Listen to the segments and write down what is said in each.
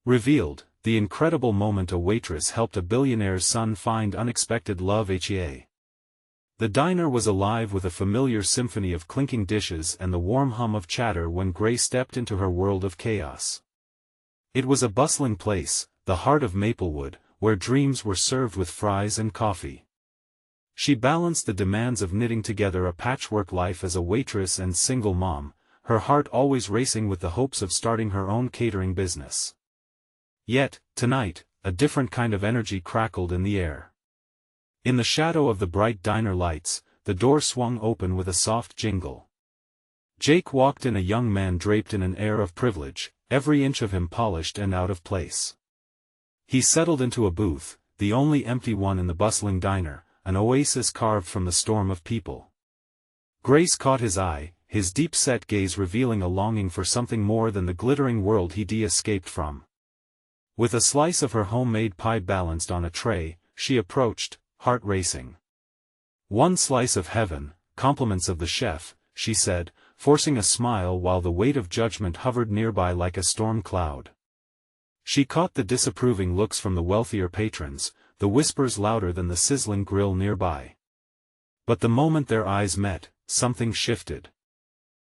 Revealed, the incredible moment a waitress helped a billionaire's son find unexpected love. HEA. The diner was alive with a familiar symphony of clinking dishes and the warm hum of chatter when Grace stepped into her world of chaos. It was a bustling place, the heart of Maplewood, where dreams were served with fries and coffee. She balanced the demands of knitting together a patchwork life as a waitress and single mom, her heart always racing with the hopes of starting her own catering business. Yet, tonight, a different kind of energy crackled in the air. In the shadow of the bright diner lights, the door swung open with a soft jingle. Jake walked in, a young man draped in an air of privilege, every inch of him polished and out of place. He settled into a booth, the only empty one in the bustling diner, an oasis carved from the storm of people. Grace caught his eye, his deep-set gaze revealing a longing for something more than the glittering world he'd escaped from. With a slice of her homemade pie balanced on a tray, she approached, heart racing. "One slice of heaven, compliments of the chef," she said, forcing a smile while the weight of judgment hovered nearby like a storm cloud. She caught the disapproving looks from the wealthier patrons, the whispers louder than the sizzling grill nearby. But the moment their eyes met, something shifted.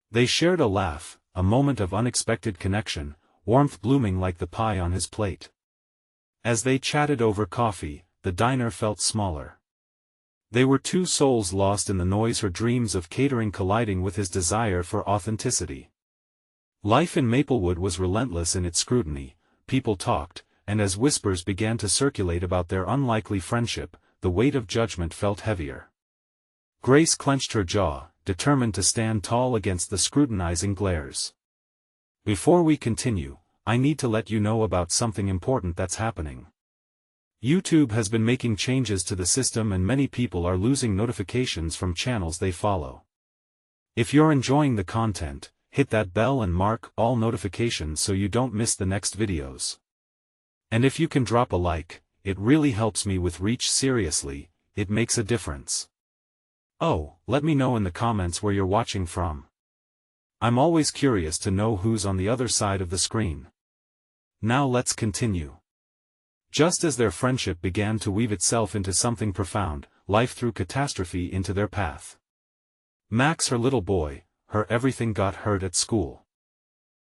They shared a laugh, a moment of unexpected connection, warmth blooming like the pie on his plate. As they chatted over coffee, the diner felt smaller. They were two souls lost in the noise, her dreams of catering colliding with his desire for authenticity. Life in Maplewood was relentless in its scrutiny, people talked, and as whispers began to circulate about their unlikely friendship, the weight of judgment felt heavier. Grace clenched her jaw, determined to stand tall against the scrutinizing glares. "Before we continue, I need to let you know about something important that's happening. YouTube has been making changes to the system and many people are losing notifications from channels they follow. If you're enjoying the content, hit that bell and mark all notifications so you don't miss the next videos. And if you can drop a like, it really helps me with reach. Seriously, it makes a difference. Oh, let me know in the comments where you're watching from. I'm always curious to know who's on the other side of the screen. Now let's continue." Just as their friendship began to weave itself into something profound, life threw catastrophe into their path. Max, her little boy, her everything, got hurt at school.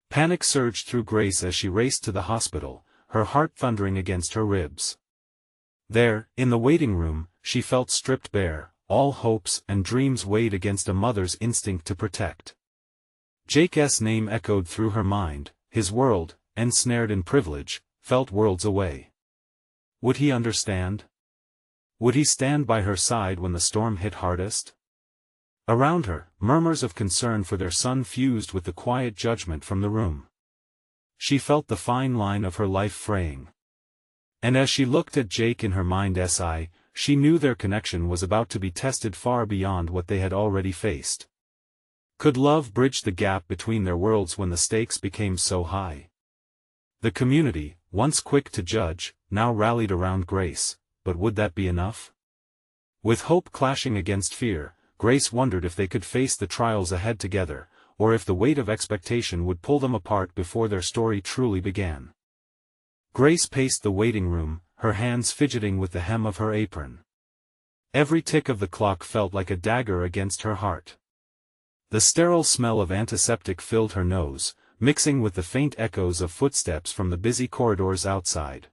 Panic surged through Grace as she raced to the hospital, her heart thundering against her ribs. There, in the waiting room, she felt stripped bare, all hopes and dreams weighed against a mother's instinct to protect. Jake's name echoed through her mind, his world, ensnared in privilege, felt worlds away. Would he understand? Would he stand by her side when the storm hit hardest? Around her, murmurs of concern for their son fused with the quiet judgment from the room. She felt the fine line of her life fraying. And as she looked at Jake in her mind's eye, she knew their connection was about to be tested far beyond what they had already faced. Could love bridge the gap between their worlds when the stakes became so high? The community, once quick to judge, now rallied around Grace, but would that be enough? With hope clashing against fear, Grace wondered if they could face the trials ahead together, or if the weight of expectation would pull them apart before their story truly began. Grace paced the waiting room, her hands fidgeting with the hem of her apron. Every tick of the clock felt like a dagger against her heart. The sterile smell of antiseptic filled her nose, mixing with the faint echoes of footsteps from the busy corridors outside.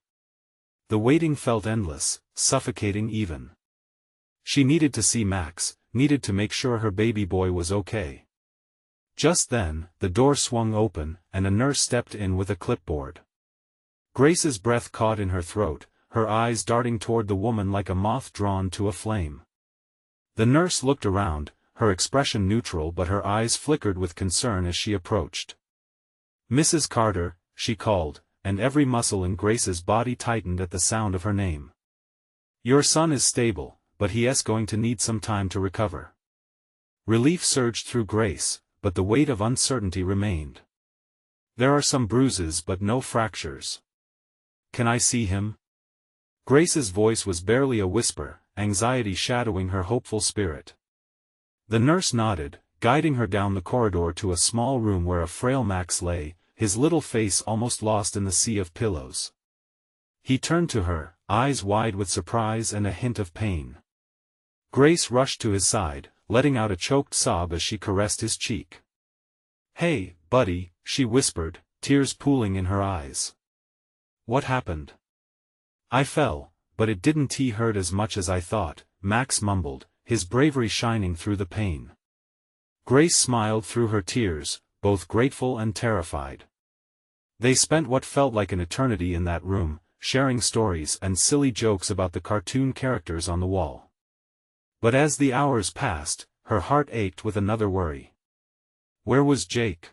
The waiting felt endless, suffocating even. She needed to see Max, needed to make sure her baby boy was okay. Just then, the door swung open, and a nurse stepped in with a clipboard. Grace's breath caught in her throat, her eyes darting toward the woman like a moth drawn to a flame. The nurse looked around, her expression neutral, but her eyes flickered with concern as she approached. "Mrs. Carter," she called, and every muscle in Grace's body tightened at the sound of her name. "Your son is stable, but he's going to need some time to recover." Relief surged through Grace, but the weight of uncertainty remained. "There are some bruises but no fractures. Can I see him?" Grace's voice was barely a whisper, anxiety shadowing her hopeful spirit. The nurse nodded, guiding her down the corridor to a small room where a frail Max lay, his little face almost lost in the sea of pillows. He turned to her, eyes wide with surprise and a hint of pain. Grace rushed to his side, letting out a choked sob as she caressed his cheek. "Hey, buddy," she whispered, tears pooling in her eyes. "What happened?" "I fell, but it didn't hurt as much as I thought," Max mumbled, his bravery shining through the pain. Grace smiled through her tears, both grateful and terrified. They spent what felt like an eternity in that room, sharing stories and silly jokes about the cartoon characters on the wall. But as the hours passed, her heart ached with another worry. Where was Jake?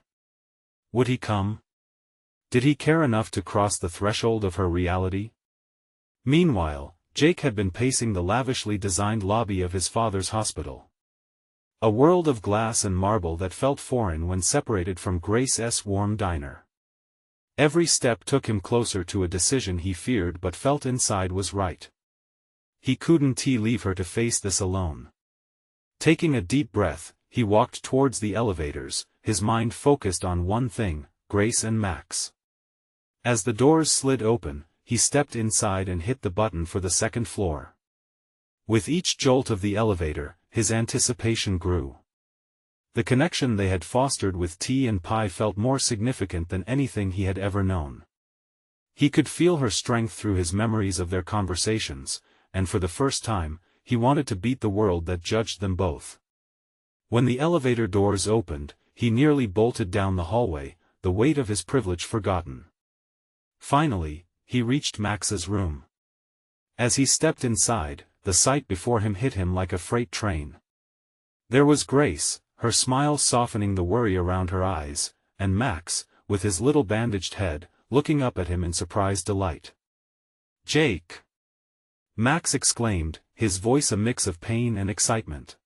Would he come? Did he care enough to cross the threshold of her reality? Meanwhile, Jake had been pacing the lavishly designed lobby of his father's hospital. A world of glass and marble that felt foreign when separated from Grace's warm diner. Every step took him closer to a decision he feared but felt inside was right. He couldn't leave her to face this alone. Taking a deep breath, he walked towards the elevators, his mind focused on one thing, Grace and Max. As the doors slid open, he stepped inside and hit the button for the second floor. With each jolt of the elevator, his anticipation grew. The connection they had fostered with tea and pie felt more significant than anything he had ever known. He could feel her strength through his memories of their conversations, and for the first time, he wanted to beat the world that judged them both. When the elevator doors opened, he nearly bolted down the hallway, the weight of his privilege forgotten. Finally, he reached Max's room. As he stepped inside, the sight before him hit him like a freight train. There was Grace, her smile softening the worry around her eyes, and Max, with his little bandaged head, looking up at him in surprised delight. "Jake!" Max exclaimed, his voice a mix of pain and excitement.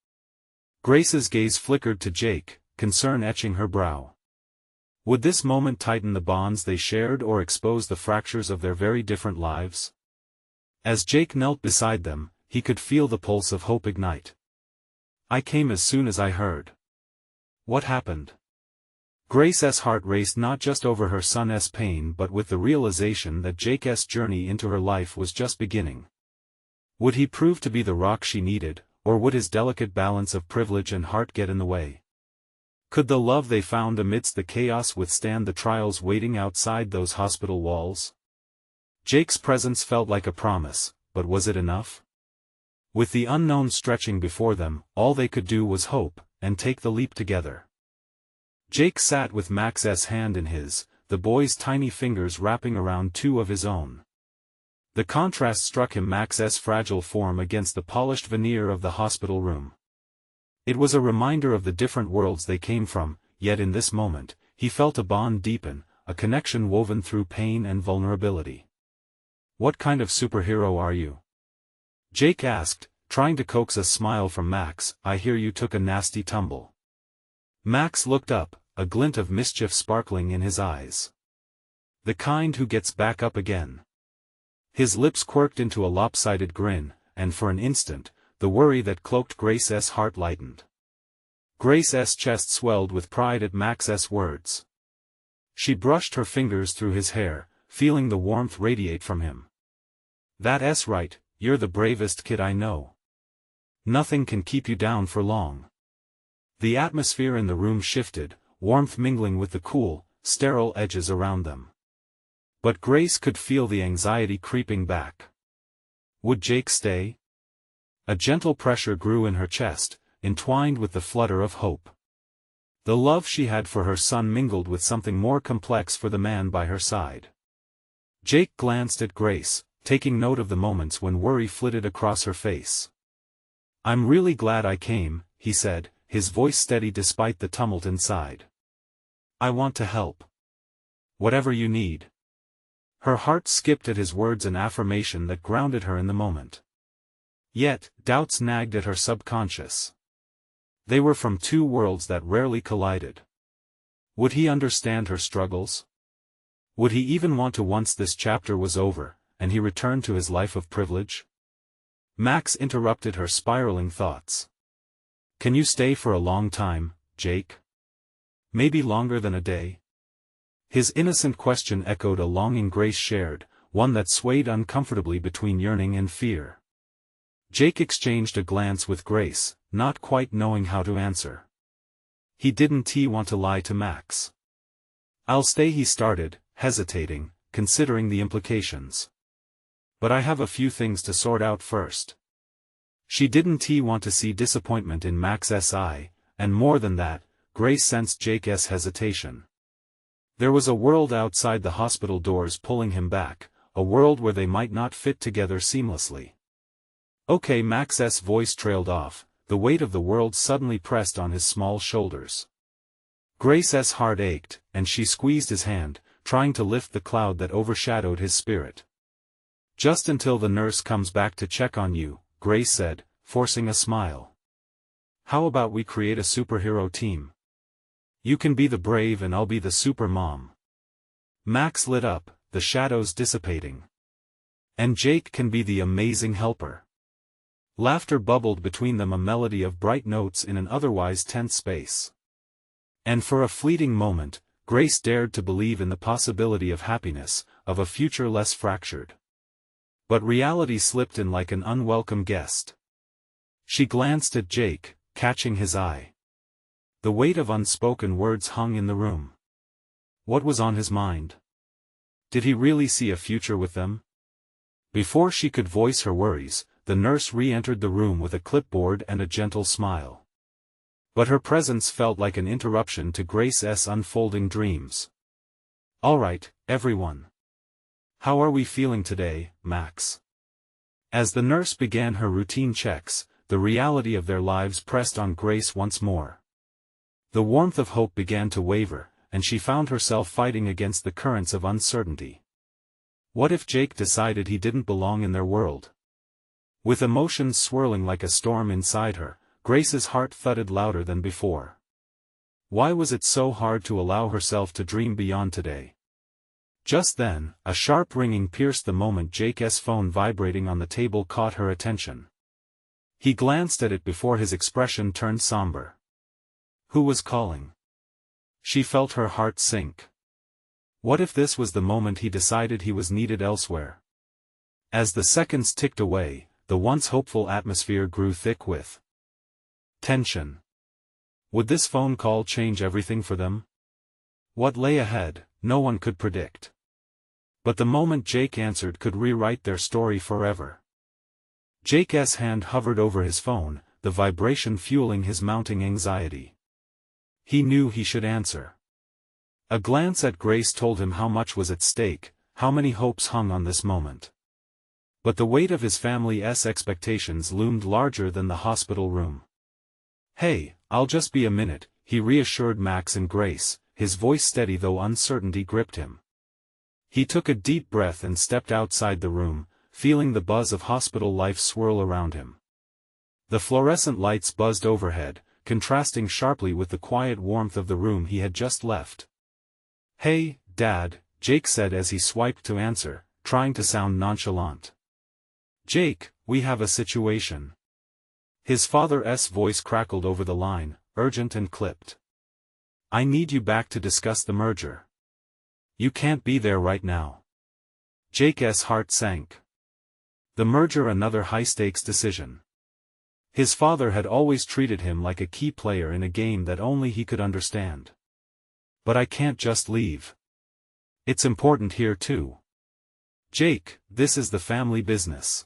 Grace's gaze flickered to Jake, concern etching her brow. Would this moment tighten the bonds they shared or expose the fractures of their very different lives? As Jake knelt beside them, he could feel the pulse of hope ignite. "I came as soon as I heard." "What happened?" Grace's heart raced not just over her son's pain but with the realization that Jake's journey into her life was just beginning. Would he prove to be the rock she needed, or would his delicate balance of privilege and heart get in the way? Could the love they found amidst the chaos withstand the trials waiting outside those hospital walls? Jake's presence felt like a promise, but was it enough? With the unknown stretching before them, all they could do was hope, and take the leap together. Jake sat with Max's hand in his, the boy's tiny fingers wrapping around two of his own. The contrast struck him, Max's fragile form against the polished veneer of the hospital room. It was a reminder of the different worlds they came from, yet in this moment, he felt a bond deepen, a connection woven through pain and vulnerability. "What kind of superhero are you?" Jake asked, trying to coax a smile from Max. "I hear you took a nasty tumble." Max looked up, a glint of mischief sparkling in his eyes. "The kind who gets back up again." His lips quirked into a lopsided grin, and for an instant, the worry that cloaked Grace's heart lightened. Grace's chest swelled with pride at Max's words. She brushed her fingers through his hair, feeling the warmth radiate from him. "That's right, you're the bravest kid I know. Nothing can keep you down for long." The atmosphere in the room shifted, warmth mingling with the cool, sterile edges around them. But Grace could feel the anxiety creeping back. Would Jake stay? A gentle pressure grew in her chest, entwined with the flutter of hope. The love she had for her son mingled with something more complex for the man by her side. Jake glanced at Grace, taking note of the moments when worry flitted across her face. "I'm really glad I came," he said, his voice steady despite the tumult inside. "I want to help. Whatever you need." Her heart skipped at his words, an affirmation that grounded her in the moment. Yet, doubts nagged at her subconscious. They were from two worlds that rarely collided. Would he understand her struggles? Would he even want to once this chapter was over, and he returned to his life of privilege? Max interrupted her spiraling thoughts. "Can you stay for a long time, Jake? Maybe longer than a day?" His innocent question echoed a longing Grace shared, one that swayed uncomfortably between yearning and fear. Jake exchanged a glance with Grace, not quite knowing how to answer. Didn't he want to lie to Max? "I'll stay," he started, hesitating, considering the implications. "But I have a few things to sort out first." Didn't he want to see disappointment in Max's eye, and more than that, Grace sensed Jake's hesitation. There was a world outside the hospital doors pulling him back, a world where they might not fit together seamlessly. "Okay," Max's voice trailed off, the weight of the world suddenly pressed on his small shoulders. Grace's heart ached, and she squeezed his hand, trying to lift the cloud that overshadowed his spirit. "Just until the nurse comes back to check on you," Grace said, forcing a smile. "How about we create a superhero team? You can be the brave and I'll be the super mom." Max lit up, the shadows dissipating. "And Jake can be the amazing helper." Laughter bubbled between them, a melody of bright notes in an otherwise tense space. And for a fleeting moment, Grace dared to believe in the possibility of happiness, of a future less fractured. But reality slipped in like an unwelcome guest. She glanced at Jake, catching his eye. The weight of unspoken words hung in the room. What was on his mind? Did he really see a future with them? Before she could voice her worries, the nurse re-entered the room with a clipboard and a gentle smile. But her presence felt like an interruption to Grace's unfolding dreams. "All right, everyone. How are we feeling today, Max?" As the nurse began her routine checks, the reality of their lives pressed on Grace once more. The warmth of hope began to waver, and she found herself fighting against the currents of uncertainty. What if Jake decided he didn't belong in their world? With emotions swirling like a storm inside her, Grace's heart thudded louder than before. Why was it so hard to allow herself to dream beyond today? Just then, a sharp ringing pierced the moment. Jake's phone vibrating on the table caught her attention. He glanced at it before his expression turned somber. Who was calling? She felt her heart sink. What if this was the moment he decided he was needed elsewhere? As the seconds ticked away, the once hopeful atmosphere grew thick with tension. Would this phone call change everything for them? What lay ahead, no one could predict. But the moment Jake answered could rewrite their story forever. Jake's hand hovered over his phone, the vibration fueling his mounting anxiety. He knew he should answer. A glance at Grace told him how much was at stake, how many hopes hung on this moment. But the weight of his family's expectations loomed larger than the hospital room. "Hey, I'll just be a minute," he reassured Max and Grace, his voice steady though uncertainty gripped him. He took a deep breath and stepped outside the room, feeling the buzz of hospital life swirl around him. The fluorescent lights buzzed overhead, contrasting sharply with the quiet warmth of the room he had just left. "Hey, Dad," Jake said as he swiped to answer, trying to sound nonchalant. "Jake, we have a situation." His father's voice crackled over the line, urgent and clipped. "I need you back to discuss the merger. You can't be there right now." Jake's heart sank. The merger, another high-stakes decision. His father had always treated him like a key player in a game that only he could understand. "But I can't just leave. It's important here too. Jake, this is the family business.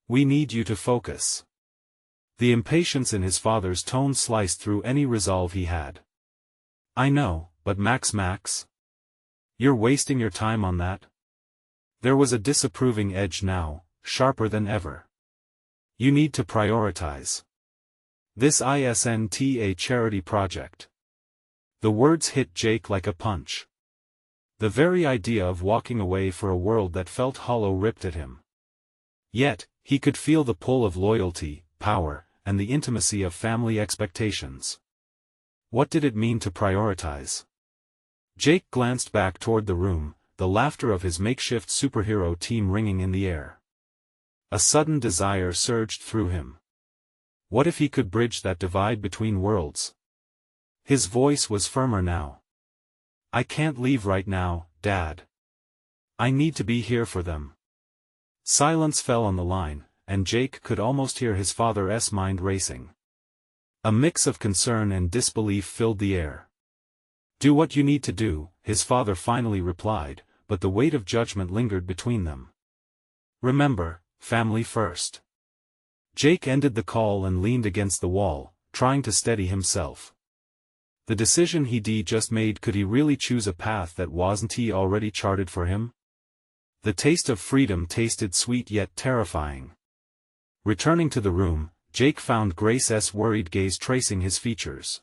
We need you to focus." The impatience in his father's tone sliced through any resolve he had. "I know, but Max. You're wasting your time on that." There was a disapproving edge now, sharper than ever. "You need to prioritize. This isn't a charity project." The words hit Jake like a punch. The very idea of walking away for a world that felt hollow ripped at him. Yet, he could feel the pull of loyalty, power, and the intimacy of family expectations. What did it mean to prioritize? Jake glanced back toward the room, the laughter of his makeshift superhero team ringing in the air. A sudden desire surged through him. What if he could bridge that divide between worlds? His voice was firmer now. I can't leave right now, Dad. I need to be here for them. Silence fell on the line, and Jake could almost hear his father's mind racing. A mix of concern and disbelief filled the air. Do what you need to do, his father finally replied, but the weight of judgment lingered between them. Remember, family first. Jake ended the call and leaned against the wall, trying to steady himself. The decision he'd just made, could he really choose a path that wasn't already charted for him? The taste of freedom tasted sweet yet terrifying. Returning to the room, Jake found Grace's worried gaze tracing his features.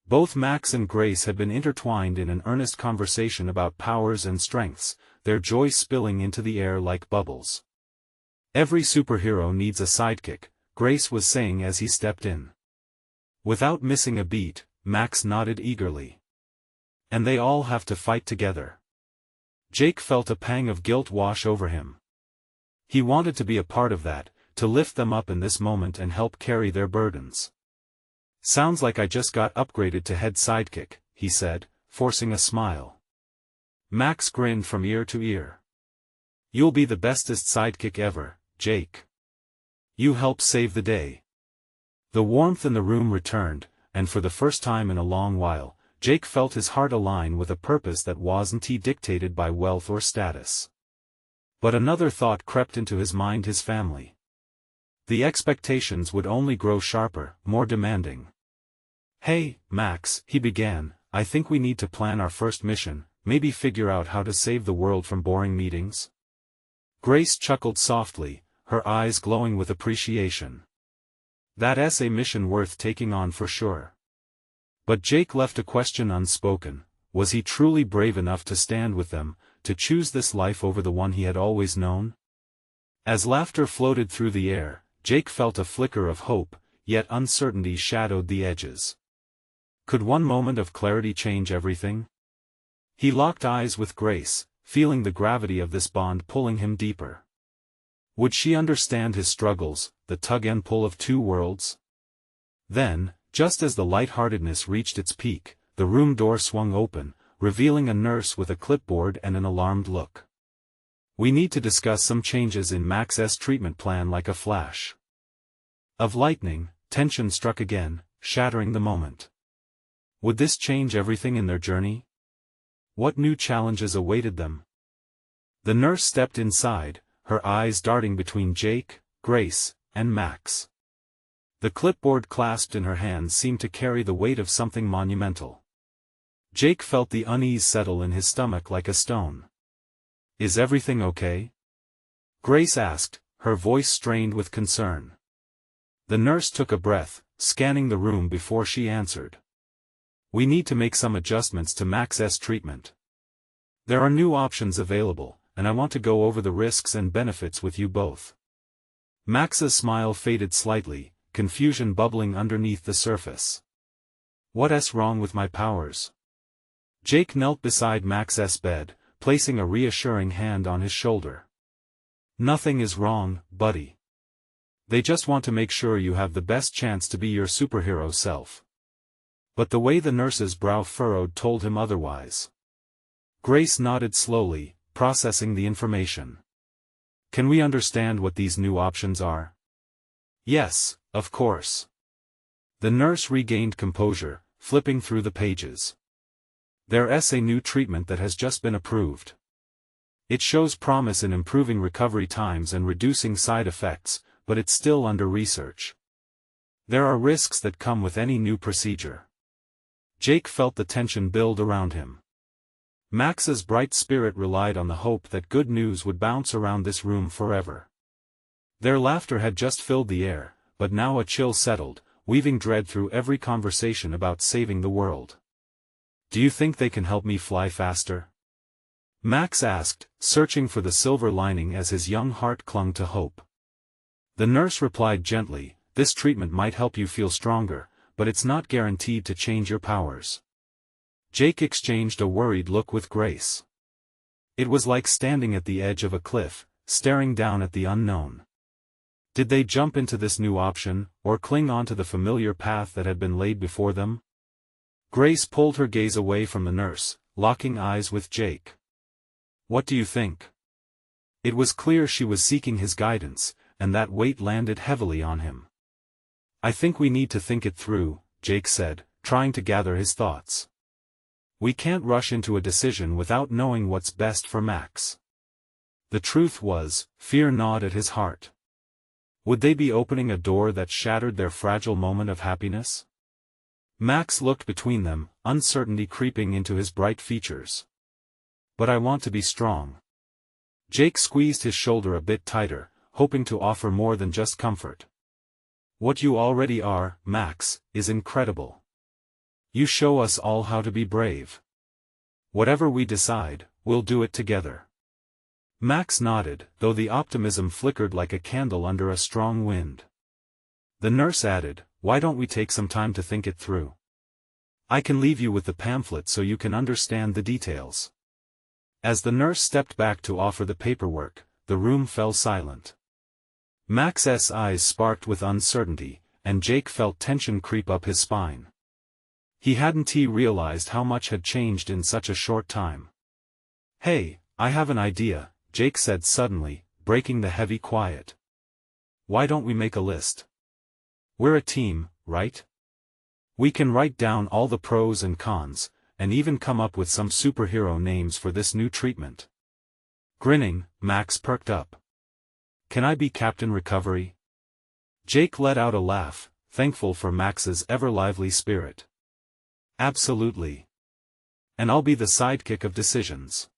Both Max and Grace had been intertwined in an earnest conversation about powers and strengths, their joy spilling into the air like bubbles. Every superhero needs a sidekick, Grace was saying as he stepped in. Without missing a beat, Max nodded eagerly. And they all have to fight together. Jake felt a pang of guilt wash over him. He wanted to be a part of that, to lift them up in this moment and help carry their burdens. Sounds like I just got upgraded to head sidekick, he said, forcing a smile. Max grinned from ear to ear. You'll be the bestest sidekick ever, Jake. You help save the day. The warmth in the room returned, and for the first time in a long while, Jake felt his heart align with a purpose that wasn't dictated by wealth or status. But another thought crept into his mind: his family. The expectations would only grow sharper, more demanding. Hey, Max, he began, I think we need to plan our first mission, maybe figure out how to save the world from boring meetings. Grace chuckled softly, her eyes glowing with appreciation. That's a mission worth taking on for sure. But Jake left a question unspoken: was he truly brave enough to stand with them, to choose this life over the one he had always known? As laughter floated through the air, Jake felt a flicker of hope, yet uncertainty shadowed the edges. Could one moment of clarity change everything? He locked eyes with Grace, feeling the gravity of this bond pulling him deeper. Would she understand his struggles, the tug and pull of two worlds? Then, just as the lightheartedness reached its peak, the room door swung open, revealing a nurse with a clipboard and an alarmed look. We need to discuss some changes in Max's treatment plan. Like a flash of lightning, tension struck again, shattering the moment. Would this change everything in their journey? What new challenges awaited them? The nurse stepped inside, her eyes darting between Jake, Grace, and Max. The clipboard clasped in her hands seemed to carry the weight of something monumental. Jake felt the unease settle in his stomach like a stone. Is everything okay? Grace asked, her voice strained with concern. The nurse took a breath, scanning the room before she answered. We need to make some adjustments to Max's treatment. There are new options available, and I want to go over the risks and benefits with you both. Max's smile faded slightly, confusion bubbling underneath the surface. What's wrong with my powers? Jake knelt beside Max's bed, placing a reassuring hand on his shoulder. Nothing is wrong, buddy. They just want to make sure you have the best chance to be your superhero self. But the way the nurse's brow furrowed told him otherwise. Grace nodded slowly, processing the information. Can we understand what these new options are? Yes, of course. The nurse regained composure, flipping through the pages. There's a new treatment that has just been approved. It shows promise in improving recovery times and reducing side effects, but it's still under research. There are risks that come with any new procedure. Jake felt the tension build around him. Max's bright spirit relied on the hope that good news would bounce around this room forever. Their laughter had just filled the air, but now a chill settled, weaving dread through every conversation about saving the world. Do you think they can help me fly faster? Max asked, searching for the silver lining as his young heart clung to hope. The nurse replied gently, this treatment might help you feel stronger, but it's not guaranteed to change your powers. Jake exchanged a worried look with Grace. It was like standing at the edge of a cliff, staring down at the unknown. Did they jump into this new option, or cling onto the familiar path that had been laid before them? Grace pulled her gaze away from the nurse, locking eyes with Jake. "What do you think?" It was clear she was seeking his guidance, and that weight landed heavily on him. "I think we need to think it through," Jake said, trying to gather his thoughts. "We can't rush into a decision without knowing what's best for Max." The truth was, fear gnawed at his heart. Would they be opening a door that shattered their fragile moment of happiness? Max looked between them, uncertainty creeping into his bright features. "But I want to be strong." Jake squeezed his shoulder a bit tighter, hoping to offer more than just comfort. "What you already are, Max, is incredible. You show us all how to be brave. Whatever we decide, we'll do it together." Max nodded, though the optimism flickered like a candle under a strong wind. The nurse added, "Why don't we take some time to think it through? I can leave you with the pamphlet so you can understand the details." As the nurse stepped back to offer the paperwork, the room fell silent. Max's eyes sparked with uncertainty, and Jake felt tension creep up his spine. He hadn't realized how much had changed in such a short time. "Hey, I have an idea," Jake said suddenly, breaking the heavy quiet. "Why don't we make a list? We're a team, right? We can write down all the pros and cons, and even come up with some superhero names for this new treatment." Grinning, Max perked up. "Can I be Captain Recovery?" Jake let out a laugh, thankful for Max's ever-lively spirit. "Absolutely. And I'll be the sidekick of decisions."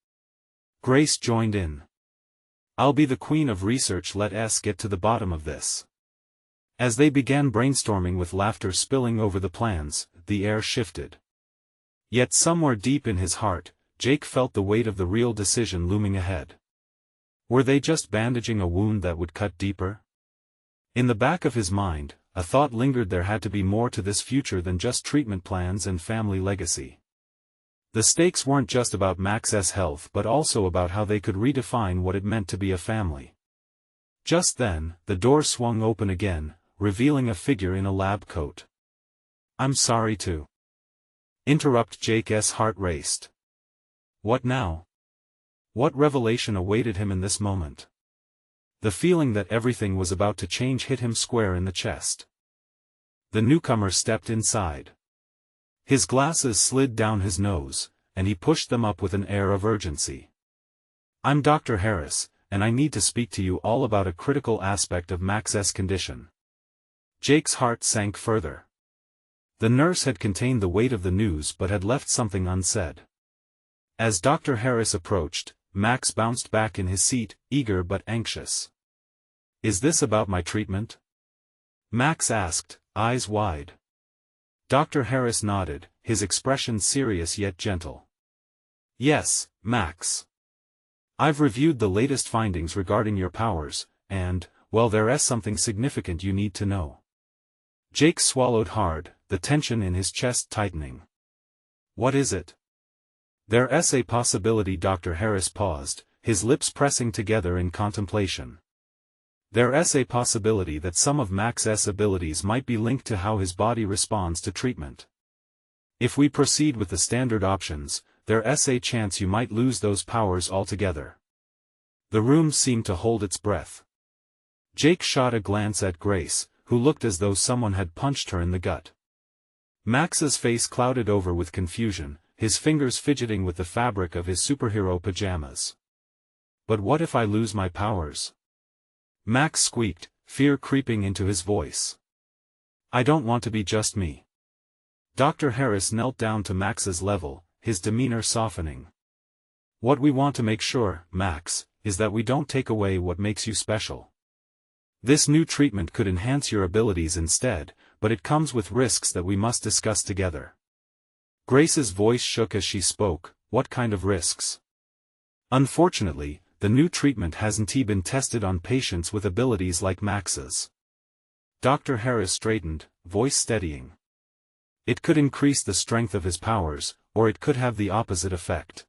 Grace joined in. "I'll be the queen of research. Let's get to the bottom of this." As they began brainstorming with laughter spilling over the plans, the air shifted. Yet somewhere deep in his heart, Jake felt the weight of the real decision looming ahead. Were they just bandaging a wound that would cut deeper? In the back of his mind, a thought lingered: there had to be more to this future than just treatment plans and family legacy. The stakes weren't just about Max's health but also about how they could redefine what it meant to be a family. Just then, the door swung open again, revealing a figure in a lab coat. "I'm sorry to interrupt." Jake's heart raced. What now? What revelation awaited him in this moment? The feeling that everything was about to change hit him square in the chest. The newcomer stepped inside. His glasses slid down his nose, and he pushed them up with an air of urgency. "I'm Dr. Harris, and I need to speak to you all about a critical aspect of Max's condition." Jake's heart sank further. The nurse had contained the weight of the news but had left something unsaid. As Dr. Harris approached, Max bounced back in his seat, eager but anxious. "Is this about my treatment?" Max asked, eyes wide. Dr. Harris nodded, his expression serious yet gentle. "Yes, Max. I've reviewed the latest findings regarding your powers, and, well, there's something significant you need to know." Jake swallowed hard, the tension in his chest tightening. "What is it?" "There's a possibility." Dr. Harris paused, his lips pressing together in contemplation. "There's a possibility that some of Max's abilities might be linked to how his body responds to treatment. If we proceed with the standard options, there's a chance you might lose those powers altogether." The room seemed to hold its breath. Jake shot a glance at Grace, who looked as though someone had punched her in the gut. Max's face clouded over with confusion, his fingers fidgeting with the fabric of his superhero pajamas. "But what if I lose my powers?" Max squeaked, fear creeping into his voice. "I don't want to be just me." Dr. Harris knelt down to Max's level, his demeanor softening. "What we want to make sure, Max, is that we don't take away what makes you special. This new treatment could enhance your abilities instead, but it comes with risks that we must discuss together." Grace's voice shook as she spoke. "What kind of risks?" "Unfortunately, the new treatment hasn't been tested on patients with abilities like Max's." Dr. Harris straightened, voice steadying. "It could increase the strength of his powers, or it could have the opposite effect."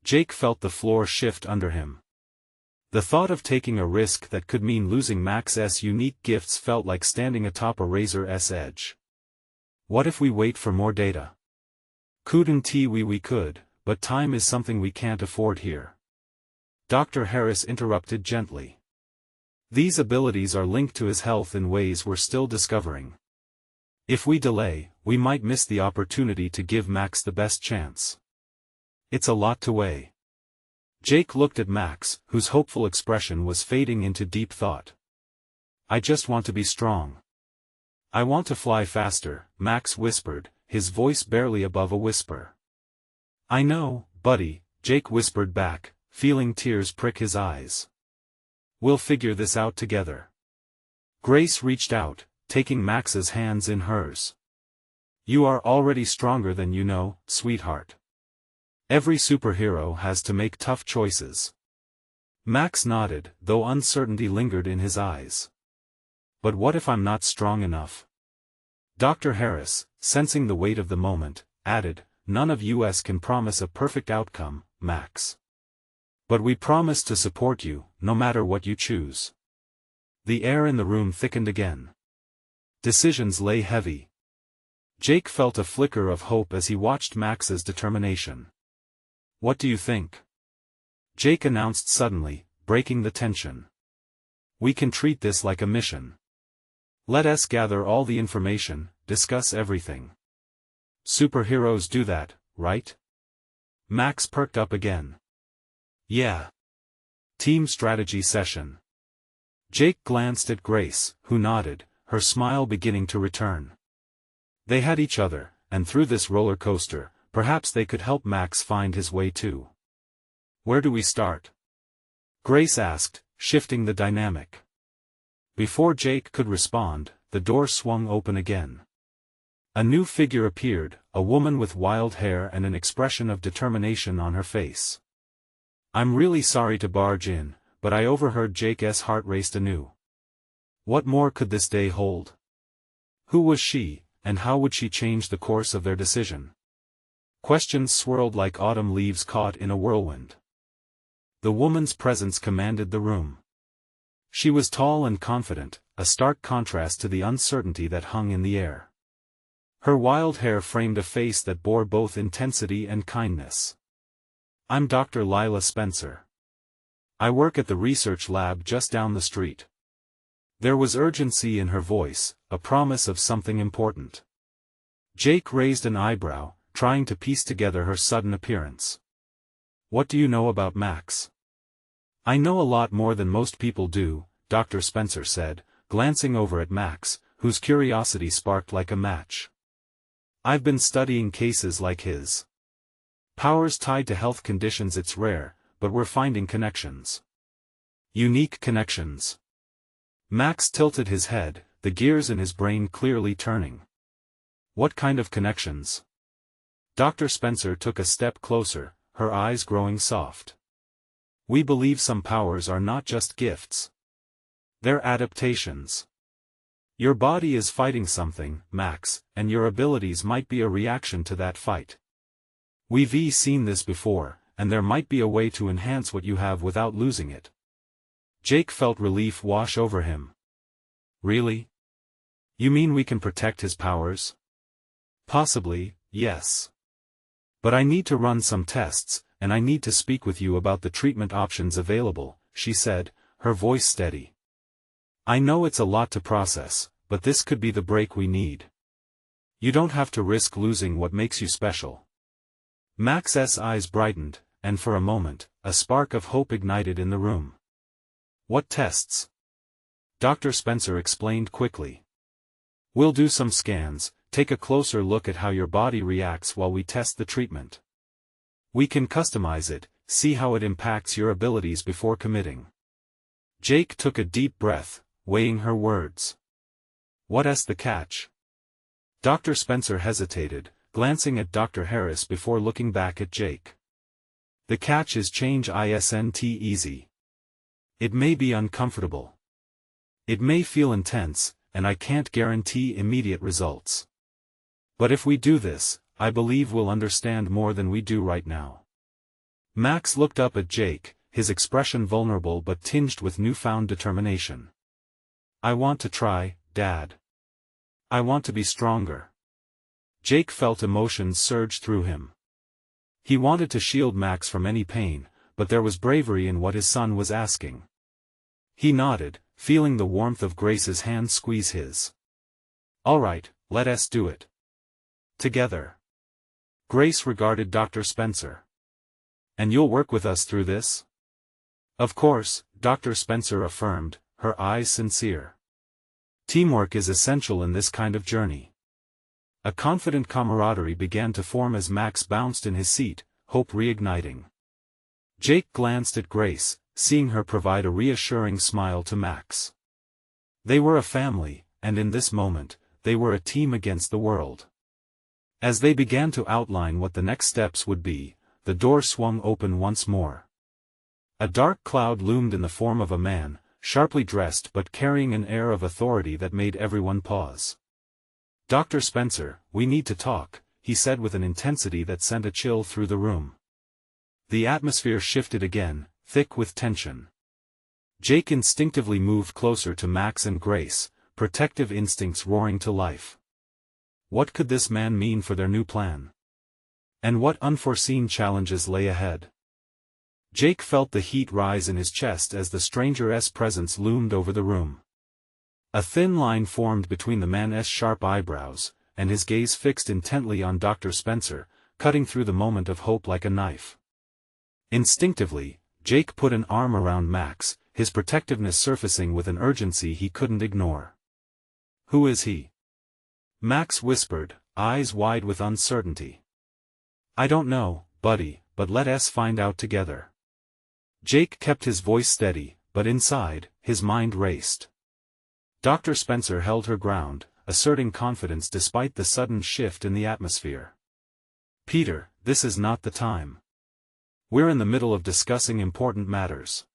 Jake felt the floor shift under him. The thought of taking a risk that could mean losing Max's unique gifts felt like standing atop a razor's edge. "What if we wait for more data?" "Couldn't we could, but time is something we can't afford here. Dr. Harris interrupted gently. These abilities are linked to his health in ways we're still discovering. If we delay, we might miss the opportunity to give Max the best chance. It's a lot to weigh. Jake looked at Max, whose hopeful expression was fading into deep thought. I just want to be strong. I want to fly faster, Max whispered, his voice barely above a whisper. I know, buddy, Jake whispered back, feeling tears prick his eyes. We'll figure this out together. Grace reached out, taking Max's hands in hers. You are already stronger than you know, sweetheart. Every superhero has to make tough choices. Max nodded, though uncertainty lingered in his eyes. But what if I'm not strong enough? Dr. Harris, sensing the weight of the moment, added, none of us can promise a perfect outcome, Max. But we promise to support you, no matter what you choose. The air in the room thickened again. Decisions lay heavy. Jake felt a flicker of hope as he watched Max's determination. What do you think? Jake announced suddenly, breaking the tension. We can treat this like a mission. Let us gather all the information, discuss everything. Superheroes do that, right? Max perked up again. Yeah. Team strategy session. Jake glanced at Grace, who nodded, her smile beginning to return. They had each other, and through this roller coaster, perhaps they could help Max find his way too. Where do we start? Grace asked, shifting the dynamic. Before Jake could respond, the door swung open again. A new figure appeared, a woman with wild hair and an expression of determination on her face. I'm really sorry to barge in, but I overheard Jake's heart raced anew. What more could this day hold? Who was she, and how would she change the course of their decision? Questions swirled like autumn leaves caught in a whirlwind. The woman's presence commanded the room. She was tall and confident, a stark contrast to the uncertainty that hung in the air. Her wild hair framed a face that bore both intensity and kindness. I'm Dr. Lila Spencer. I work at the research lab just down the street. There was urgency in her voice, a promise of something important. Jake raised an eyebrow, trying to piece together her sudden appearance. What do you know about Max? I know a lot more than most people do, Dr. Spencer said, glancing over at Max, whose curiosity sparked like a match. I've been studying cases like his. Powers tied to health conditions. It's rare, but we're finding connections. Unique connections. Max tilted his head, the gears in his brain clearly turning. What kind of connections? Dr. Spencer took a step closer, her eyes growing soft. We believe some powers are not just gifts. They're adaptations. Your body is fighting something, Max, and your abilities might be a reaction to that fight. We've seen this before, and there might be a way to enhance what you have without losing it. Jake felt relief wash over him. Really? You mean we can protect his powers? Possibly, yes. But I need to run some tests, and I need to speak with you about the treatment options available, she said, her voice steady. I know it's a lot to process, but this could be the break we need. You don't have to risk losing what makes you special. Max's eyes brightened, and for a moment, a spark of hope ignited in the room. What tests? Dr. Spencer explained quickly. We'll do some scans, take a closer look at how your body reacts while we test the treatment. We can customize it, see how it impacts your abilities before committing. Jake took a deep breath, weighing her words. What's the catch? Dr. Spencer hesitated, glancing at Dr. Harris before looking back at Jake. The catch is change isn't easy. It may be uncomfortable. It may feel intense, and I can't guarantee immediate results. But if we do this, I believe we'll understand more than we do right now. Max looked up at Jake, his expression vulnerable but tinged with newfound determination. I want to try, Dad. I want to be stronger. Jake felt emotions surge through him. He wanted to shield Max from any pain, but there was bravery in what his son was asking. He nodded, feeling the warmth of Grace's hand squeeze his. "All right, let us do it. Together." Grace regarded Dr. Spencer. "And you'll work with us through this?" "Of course," Dr. Spencer affirmed, her eyes sincere. "Teamwork is essential in this kind of journey." A confident camaraderie began to form as Max bounced in his seat, hope reigniting. Jake glanced at Grace, seeing her provide a reassuring smile to Max. They were a family, and in this moment, they were a team against the world. As they began to outline what the next steps would be, the door swung open once more. A dark cloud loomed in the form of a man, sharply dressed but carrying an air of authority that made everyone pause. "Dr. Spencer, we need to talk," he said with an intensity that sent a chill through the room. The atmosphere shifted again, thick with tension. Jake instinctively moved closer to Max and Grace, protective instincts roaring to life. What could this man mean for their new plan? And what unforeseen challenges lay ahead? Jake felt the heat rise in his chest as the stranger's presence loomed over the room. A thin line formed between the man's sharp eyebrows, and his gaze fixed intently on Dr. Spencer, cutting through the moment of hope like a knife. Instinctively, Jake put an arm around Max, his protectiveness surfacing with an urgency he couldn't ignore. "Who is he?" Max whispered, eyes wide with uncertainty. "I don't know, buddy, but let us find out together." Jake kept his voice steady, but inside, his mind raced. Dr. Spencer held her ground, asserting confidence despite the sudden shift in the atmosphere. "Peter, this is not the time. We're in the middle of discussing important matters."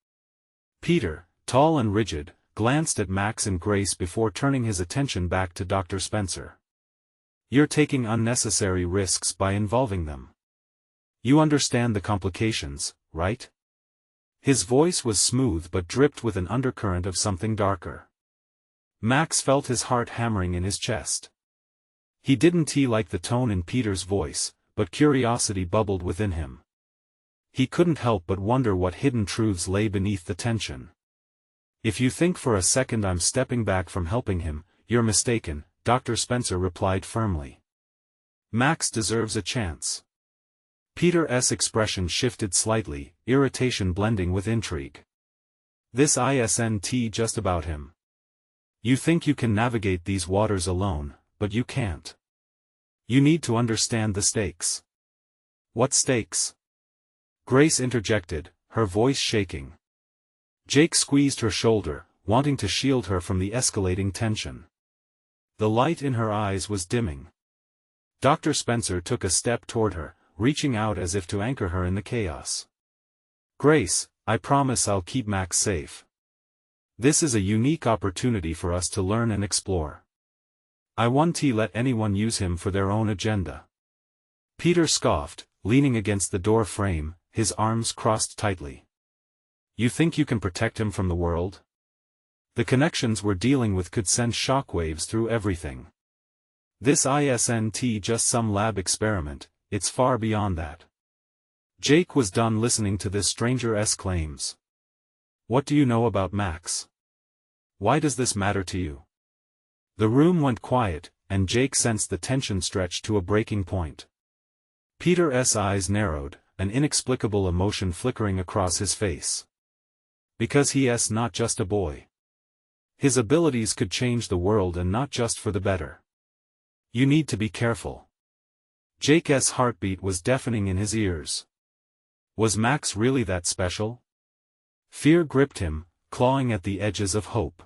Peter, tall and rigid, glanced at Max and Grace before turning his attention back to Dr. Spencer. "You're taking unnecessary risks by involving them. You understand the complications, right?" His voice was smooth but dripped with an undercurrent of something darker. Max felt his heart hammering in his chest. He didn't like the tone in Peter's voice, but curiosity bubbled within him. He couldn't help but wonder what hidden truths lay beneath the tension. "If you think for a second I'm stepping back from helping him, you're mistaken," Dr. Spencer replied firmly. "Max deserves a chance." Peter's expression shifted slightly, irritation blending with intrigue. "This isn't just about him. You think you can navigate these waters alone, but you can't. You need to understand the stakes." "What stakes?" Grace interjected, her voice shaking. Jake squeezed her shoulder, wanting to shield her from the escalating tension. The light in her eyes was dimming. Dr. Spencer took a step toward her, reaching out as if to anchor her in the chaos. "Grace, I promise I'll keep Max safe. This is a unique opportunity for us to learn and explore. I won't let anyone use him for their own agenda." Peter scoffed, leaning against the door frame, his arms crossed tightly. "You think you can protect him from the world? The connections we're dealing with could send shockwaves through everything. This isn't just some lab experiment, it's far beyond that." Jake was done listening to this stranger's claims. "What do you know about Max? Why does this matter to you?" The room went quiet, and Jake sensed the tension stretch to a breaking point. Peter's eyes narrowed, an inexplicable emotion flickering across his face. Because he's not just a boy. His abilities could change the world, and not just for the better. You need to be careful. Jake's heartbeat was deafening in his ears. Was Max really that special? Fear gripped him, clawing at the edges of hope.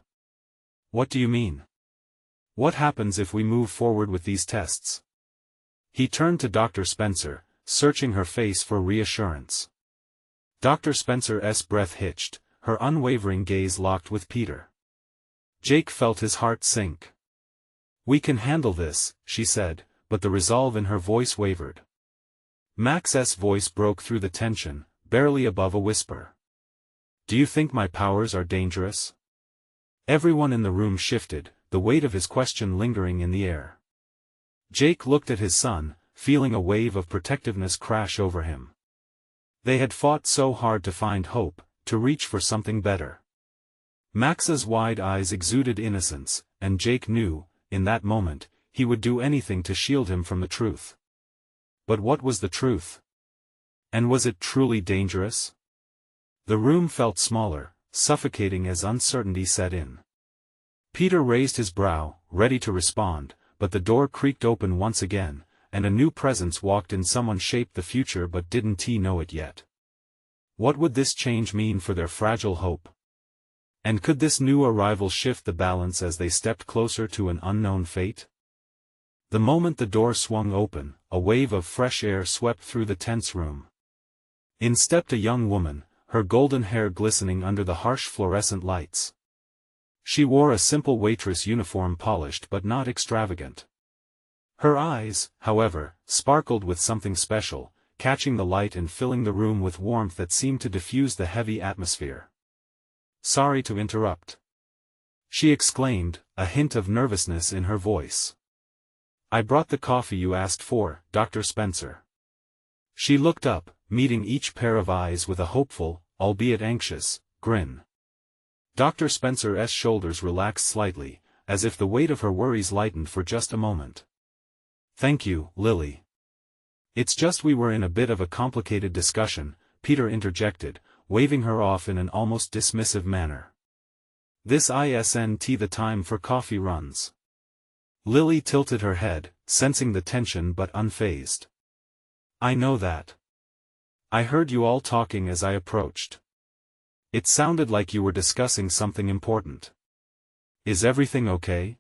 "What do you mean? What happens if we move forward with these tests?" He turned to Dr. Spencer, searching her face for reassurance. Dr. Spencer's breath hitched, her unwavering gaze locked with Peter. Jake felt his heart sink. "We can handle this," she said, but the resolve in her voice wavered. Max's voice broke through the tension, barely above a whisper. "Do you think my powers are dangerous?" Everyone in the room shifted, the weight of his question lingering in the air. Jake looked at his son, feeling a wave of protectiveness crash over him. They had fought so hard to find hope, to reach for something better. Max's wide eyes exuded innocence, and Jake knew, in that moment, he would do anything to shield him from the truth. But what was the truth? And was it truly dangerous? The room felt smaller, suffocating as uncertainty set in. Peter raised his brow, ready to respond, but the door creaked open once again, and a new presence walked in. Someone shaped the future but didn't he know it yet. What would this change mean for their fragile hope? And could this new arrival shift the balance as they stepped closer to an unknown fate? The moment the door swung open, a wave of fresh air swept through the tense room. In stepped a young woman, her golden hair glistening under the harsh fluorescent lights. She wore a simple waitress uniform, polished but not extravagant. Her eyes, however, sparkled with something special, catching the light and filling the room with warmth that seemed to diffuse the heavy atmosphere. "Sorry to interrupt," she exclaimed, a hint of nervousness in her voice. "I brought the coffee you asked for, Dr. Spencer." She looked up, meeting each pair of eyes with a hopeful, albeit anxious, grin. Dr. Spencer's shoulders relaxed slightly, as if the weight of her worries lightened for just a moment. "Thank you, Lily." "It's just we were in a bit of a complicated discussion," Peter interjected, waving her off in an almost dismissive manner. "This isn't the time for coffee runs." Lily tilted her head, sensing the tension but unfazed. "I know that. I heard you all talking as I approached. It sounded like you were discussing something important. Is everything okay?"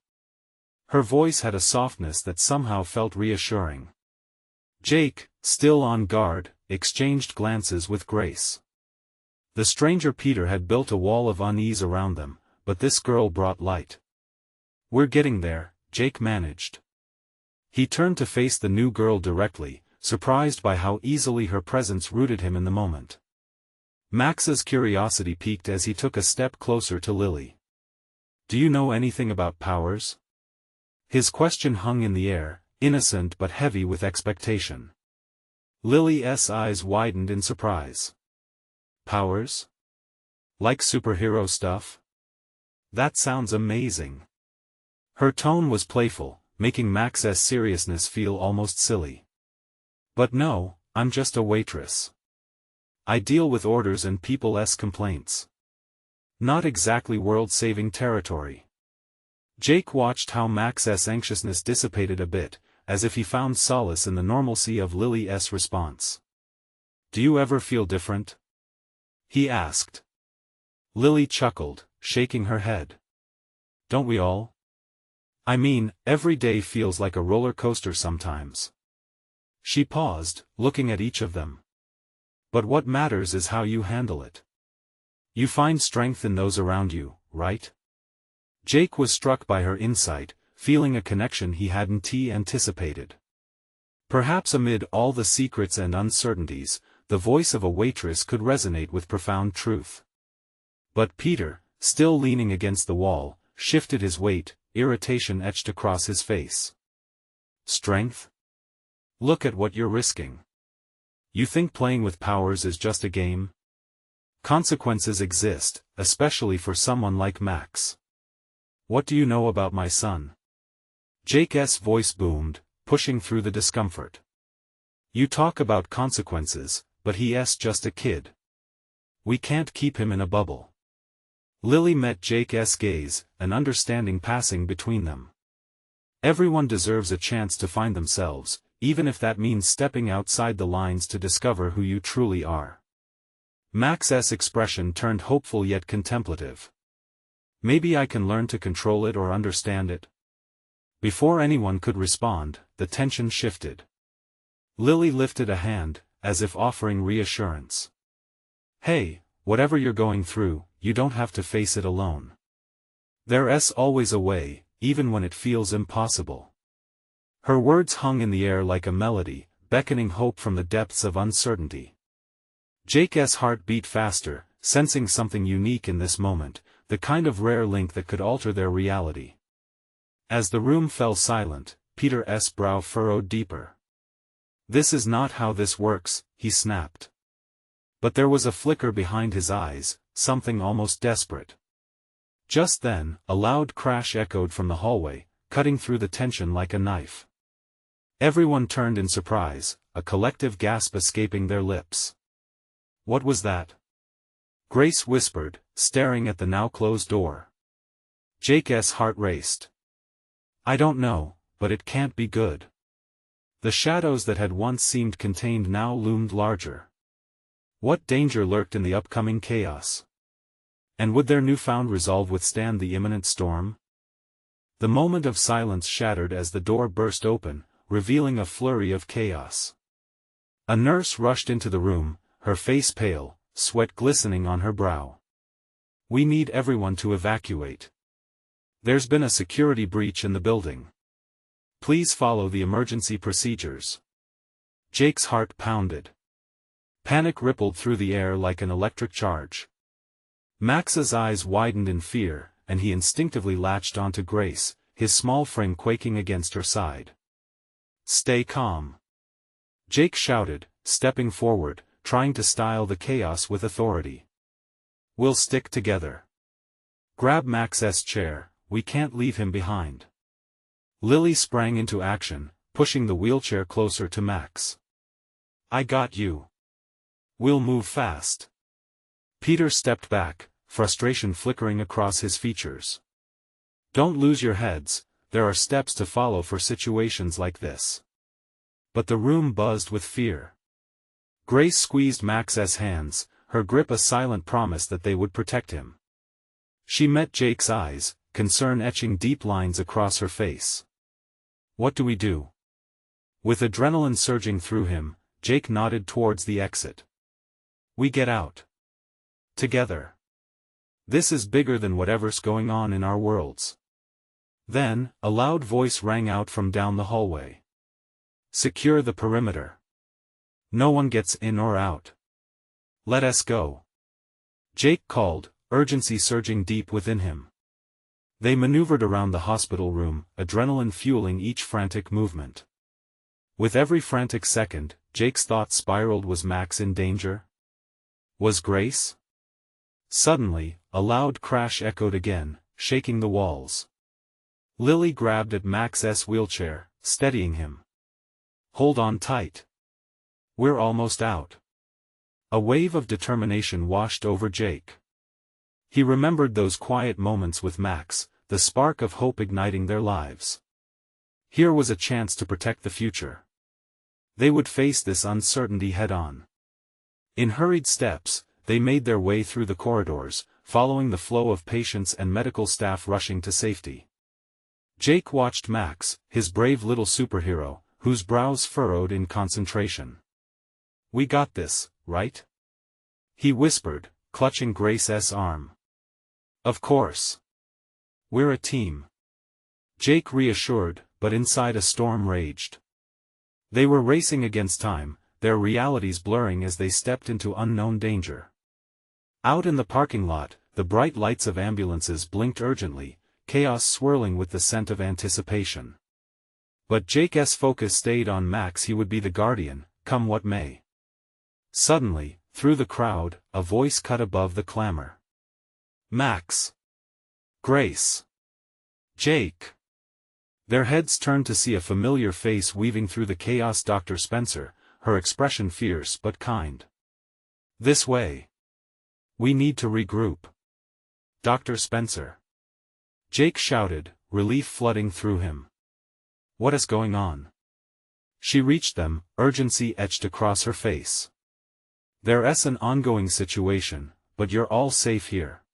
Her voice had a softness that somehow felt reassuring. Jake, still on guard, exchanged glances with Grace. The stranger Peter had built a wall of unease around them, but this girl brought light. "We're getting there," Jake managed. He turned to face the new girl directly, surprised by how easily her presence rooted him in the moment. Max's curiosity piqued as he took a step closer to Lily. "Do you know anything about powers?" His question hung in the air, innocent but heavy with expectation. Lily's eyes widened in surprise. "Powers? Like superhero stuff? That sounds amazing." Her tone was playful, making Max's seriousness feel almost silly. "But no, I'm just a waitress. I deal with orders and people's complaints. Not exactly world-saving territory." Jake watched how Max's anxiousness dissipated a bit, as if he found solace in the normalcy of Lily's response. "Do you ever feel different?" he asked. Lily chuckled, shaking her head. "Don't we all? I mean, every day feels like a roller coaster sometimes." She paused, looking at each of them. "But what matters is how you handle it. You find strength in those around you, right?" Jake was struck by her insight, feeling a connection he hadn't anticipated. Perhaps amid all the secrets and uncertainties, the voice of a waitress could resonate with profound truth. But Peter, still leaning against the wall, shifted his weight, irritation etched across his face. "Strength? Look at what you're risking. You think playing with powers is just a game? Consequences exist, especially for someone like Max. What do you know about my son?" Jake's voice boomed, pushing through the discomfort. "You talk about consequences, but he's just a kid. We can't keep him in a bubble." Lily met Jake's gaze, an understanding passing between them. Everyone deserves a chance to find themselves, even if that means stepping outside the lines to discover who you truly are. Max's expression turned hopeful yet contemplative. "Maybe I can learn to control it or understand it." Before anyone could respond, the tension shifted. Lily lifted a hand, as if offering reassurance. "Hey, whatever you're going through, you don't have to face it alone. There's always a way, even when it feels impossible." Her words hung in the air like a melody, beckoning hope from the depths of uncertainty. Jake's heart beat faster, sensing something unique in this moment, the kind of rare link that could alter their reality. As the room fell silent, Peter's brow furrowed deeper. "This is not how this works," he snapped. But there was a flicker behind his eyes, something almost desperate. Just then, a loud crash echoed from the hallway, cutting through the tension like a knife. Everyone turned in surprise, a collective gasp escaping their lips. "What was that?" Grace whispered, staring at the now closed door. Jake's heart raced. "I don't know, but it can't be good." The shadows that had once seemed contained now loomed larger. What danger lurked in the upcoming chaos? And would their newfound resolve withstand the imminent storm? The moment of silence shattered as the door burst open, revealing a flurry of chaos. A nurse rushed into the room, her face pale, sweat glistening on her brow. "We need everyone to evacuate. There's been a security breach in the building. Please follow the emergency procedures." Jake's heart pounded. Panic rippled through the air like an electric charge. Max's eyes widened in fear, and he instinctively latched onto Grace, his small frame quaking against her side. "Stay calm," Jake shouted, stepping forward, trying to style the chaos with authority. "We'll stick together. Grab Max's chair, we can't leave him behind." Lily sprang into action, pushing the wheelchair closer to Max. "I got you. We'll move fast." Peter stepped back, frustration flickering across his features. "Don't lose your heads, there are steps to follow for situations like this." But the room buzzed with fear. Grace squeezed Max's hands, her grip a silent promise that they would protect him. She met Jake's eyes, concern etching deep lines across her face. "What do we do?" With adrenaline surging through him, Jake nodded towards the exit. "We get out. Together. This is bigger than whatever's going on in our worlds." Then, a loud voice rang out from down the hallway. "Secure the perimeter. No one gets in or out. Let us go." Jake called, urgency surging deep within him. They maneuvered around the hospital room, adrenaline fueling each frantic movement. With every frantic second, Jake's thoughts spiraled: was Max in danger? Was Grace? Suddenly, a loud crash echoed again, shaking the walls. Lily grabbed at Max's wheelchair, steadying him. "Hold on tight. We're almost out." A wave of determination washed over Jake. He remembered those quiet moments with Max, the spark of hope igniting their lives. Here was a chance to protect the future. They would face this uncertainty head-on. In hurried steps, they made their way through the corridors, following the flow of patients and medical staff rushing to safety. Jake watched Max, his brave little superhero, whose brows furrowed in concentration. "We got this, right?" he whispered, clutching Grace's arm. "Of course. We're a team." Jake reassured, but inside a storm raged. They were racing against time, their realities blurring as they stepped into unknown danger. Out in the parking lot, the bright lights of ambulances blinked urgently, chaos swirling with the scent of anticipation. But Jake's focus stayed on Max. He would be the guardian, come what may. Suddenly, through the crowd, a voice cut above the clamor. "Max! Grace! Jake!" Their heads turned to see a familiar face weaving through the chaos. Dr. Spencer, her expression fierce but kind. "This way. We need to regroup." "Dr. Spencer!" Jake shouted, relief flooding through him. "What is going on?" She reached them, urgency etched across her face. "There's an ongoing situation, but you're all safe here.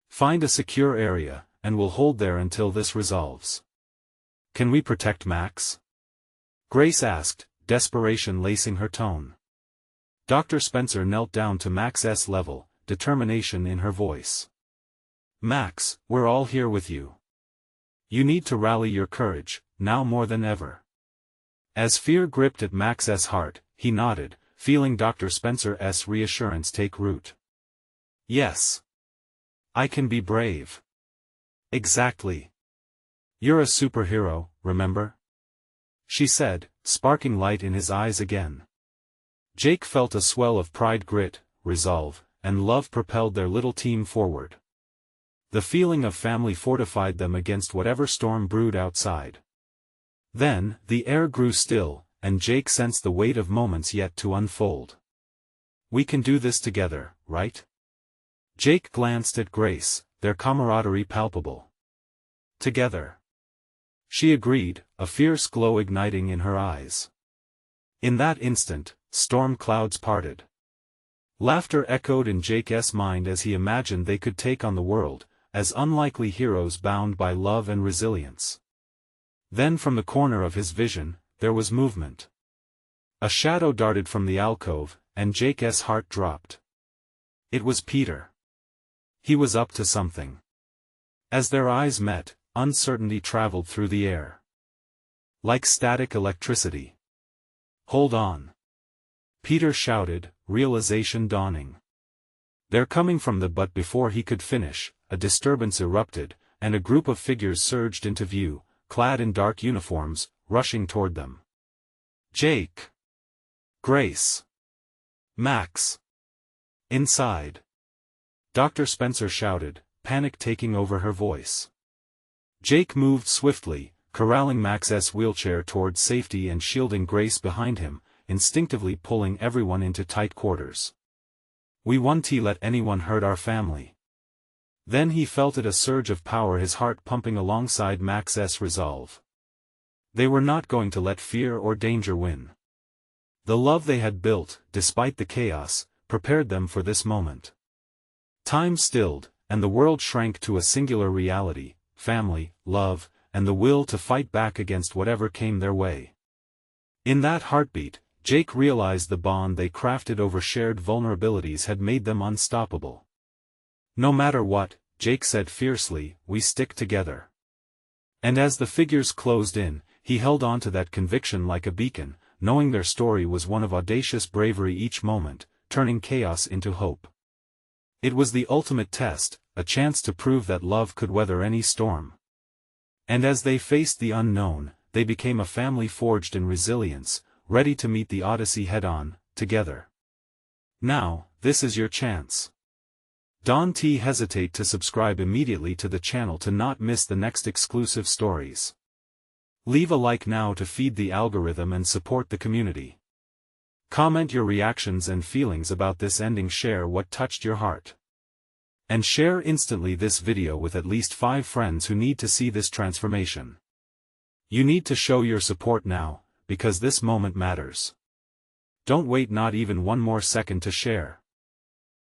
Find a secure area, and we'll hold there until this resolves." "Can we protect Max?" Grace asked, desperation lacing her tone. Dr. Spencer knelt down to Max's level, determination in her voice. "Max, we're all here with you. You need to rally your courage, now more than ever." As fear gripped at Max's heart, he nodded, feeling Dr. Spencer's reassurance take root. "Yes. I can be brave." "Exactly. You're a superhero, remember?" she said, sparking light in his eyes again. Jake felt a swell of pride, grit, resolve, and love propelled their little team forward. The feeling of family fortified them against whatever storm brewed outside. Then, the air grew still, and Jake sensed the weight of moments yet to unfold. "We can do this together, right?" Jake glanced at Grace, their camaraderie palpable. "Together." She agreed, a fierce glow igniting in her eyes. In that instant, storm clouds parted. Laughter echoed in Jake's mind as he imagined they could take on the world, as unlikely heroes bound by love and resilience. Then from the corner of his vision, there was movement. A shadow darted from the alcove, and Jake's heart dropped. It was Peter. He was up to something. As their eyes met, uncertainty traveled through the air. Like static electricity. "Hold on!" Peter shouted, realization dawning. "They're coming from the..." But before he could finish, a disturbance erupted, and a group of figures surged into view, clad in dark uniforms, rushing toward them. Jake. Grace. Max. Inside. Dr. Spencer shouted, panic taking over her voice. Jake moved swiftly, corralling Max's wheelchair toward safety and shielding Grace behind him, instinctively pulling everyone into tight quarters. "We won't let anyone hurt our family." Then he felt it, a surge of power, his heart pumping alongside Max's resolve. They were not going to let fear or danger win. The love they had built, despite the chaos, prepared them for this moment. Time stilled, and the world shrank to a singular reality: family, love, and the will to fight back against whatever came their way. In that heartbeat, Jake realized the bond they crafted over shared vulnerabilities had made them unstoppable. "No matter what," Jake said fiercely, "we stick together." And as the figures closed in, he held on to that conviction like a beacon, knowing their story was one of audacious bravery each moment, turning chaos into hope. It was the ultimate test, a chance to prove that love could weather any storm. And as they faced the unknown, they became a family forged in resilience, ready to meet the Odyssey head-on, together. Now, this is your chance. Don't hesitate to subscribe immediately to the channel to not miss the next exclusive stories. Leave a like now to feed the algorithm and support the community. Comment your reactions and feelings about this ending, share what touched your heart. And share instantly this video with at least 5 friends who need to see this transformation. You need to show your support now, because this moment matters. Don't wait not even one more second to share.